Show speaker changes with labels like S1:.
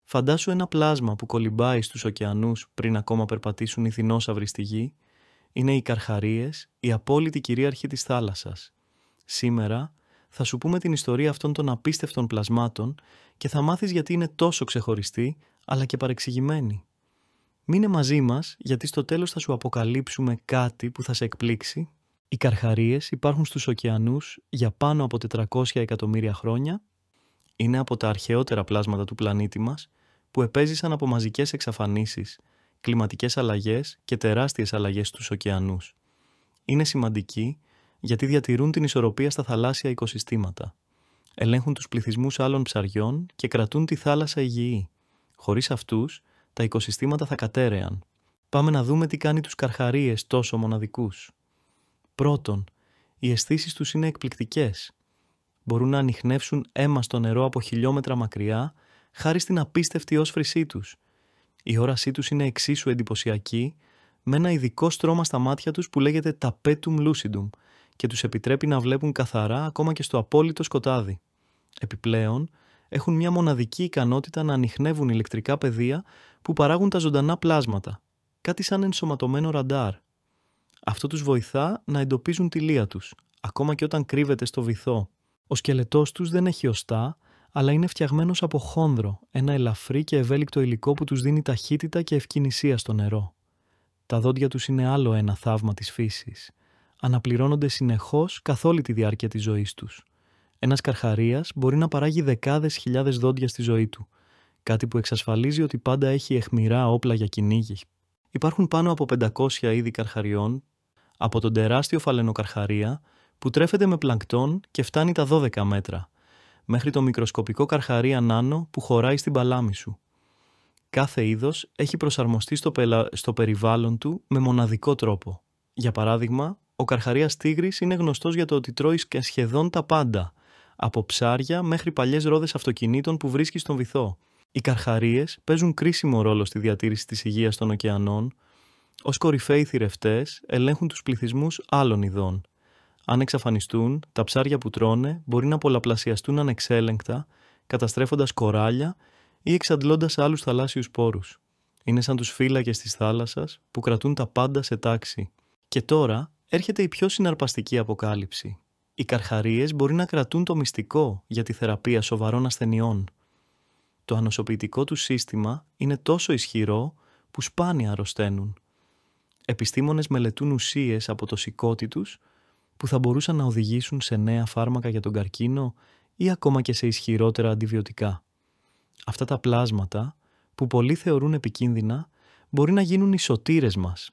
S1: Φαντάσου ένα πλάσμα που κολυμπάει στους ωκεανούς πριν ακόμα περπατήσουν οι δεινόσαυροι στη γη. Είναι οι καρχαρίες, η απόλυτη κυρίαρχη της θάλασσας. Σήμερα θα σου πούμε την ιστορία αυτών των απίστευτων πλασμάτων και θα μάθεις γιατί είναι τόσο ξεχωριστοί αλλά και παρεξηγημένοι. Μείνε μαζί μας γιατί στο τέλος θα σου αποκαλύψουμε κάτι που θα σε εκπλήξει. Οι καρχαρίες υπάρχουν στους ωκεανούς για πάνω από 400 εκατομμύρια χρόνια. Είναι από τα αρχαιότερα πλάσματα του πλανήτη μας που επέζησαν από μαζικές εξαφανίσεις, κλιματικές αλλαγές και τεράστιες αλλαγές στους ωκεανούς. Είναι σημαντικοί γιατί διατηρούν την ισορροπία στα θαλάσσια οικοσυστήματα. Ελέγχουν τους πληθυσμούς άλλων ψαριών και κρατούν τη θάλασσα υγιή. Χωρίς αυτούς, τα οικοσυστήματα θα κατέρεαν. Πάμε να δούμε τι κάνει τους καρχαρίες τόσο μοναδικούς. Πρώτον, οι αισθήσεις τους είναι εκπληκτικές. Μπορούν να ανιχνεύσουν αίμα στο νερό από χιλιόμετρα μακριά, χάρη στην απίστευτη όσφρησή τους. Η όρασή τους είναι εξίσου εντυπωσιακή, με ένα ειδικό στρώμα στα μάτια τους που λέγεται tapetum lucidum και τους επιτρέπει να βλέπουν καθαρά ακόμα και στο απόλυτο σκοτάδι. Επιπλέον, έχουν μια μοναδική ικανότητα να ανιχνεύουν ηλεκτρικά πεδία που παράγουν τα ζωντανά πλάσματα, κάτι σαν ενσωματωμένο ραντάρ. Αυτό τους βοηθά να εντοπίζουν τη λία τους, ακόμα και όταν κρύβεται στο βυθό. Ο σκελετός τους δεν έχει οστά, αλλά είναι φτιαγμένος από χόνδρο, ένα ελαφρύ και ευέλικτο υλικό που τους δίνει ταχύτητα και ευκαινησία στο νερό. Τα δόντια τους είναι άλλο ένα θαύμα της φύσης. Αναπληρώνονται συνεχώς καθ' όλη τη διάρκεια της ζωής τους. Ένας καρχαρίας μπορεί να παράγει δεκάδες χιλιάδες δόντια στη ζωή του, κάτι που εξασφαλίζει ότι πάντα έχει αιχμηρά όπλα για κυνήγι. Υπάρχουν πάνω από 500 είδη καρχαριών, από τον τεράστιο φαλαινοκαρχαρία που τρέφεται με πλανκτόν και φτάνει τα 12 μέτρα, μέχρι το μικροσκοπικό καρχαρία νάνο που χωράει στην παλάμη σου. Κάθε είδος έχει προσαρμοστεί στο περιβάλλον του με μοναδικό τρόπο. Για παράδειγμα, ο καρχαρίας τίγρης είναι γνωστός για το ότι τρώει σχεδόν τα πάντα, από ψάρια μέχρι παλιές ρόδες αυτοκινήτων που βρίσκει στον βυθό. Οι καρχαρίες παίζουν κρίσιμο ρόλο στη διατήρηση της υγείας των ωκεανών. Ως κορυφαίοι θηρευτές ελέγχουν τους πληθυσμούς άλλων ειδών. Αν εξαφανιστούν, τα ψάρια που τρώνε μπορεί να πολλαπλασιαστούν ανεξέλεγκτα, καταστρέφοντας κοράλια ή εξαντλώντας άλλους θαλάσσιους σπόρους. Είναι σαν τους φύλακες της θάλασσας που κρατούν τα πάντα σε τάξη. Και τώρα έρχεται η πιο συναρπαστική αποκάλυψη. Οι καρχαρίες μπορεί να κρατούν το μυστικό για τη θεραπεία σοβαρών ασθενειών. Το ανοσοποιητικό του σύστημα είναι τόσο ισχυρό που σπάνια αρρωσταίνουν. Επιστήμονες μελετούν ουσίες από το σηκώτη τους που θα μπορούσαν να οδηγήσουν σε νέα φάρμακα για τον καρκίνο ή ακόμα και σε ισχυρότερα αντιβιωτικά. Αυτά τα πλάσματα, που πολλοί θεωρούν επικίνδυνα, μπορεί να γίνουν οι σωτήρες μας.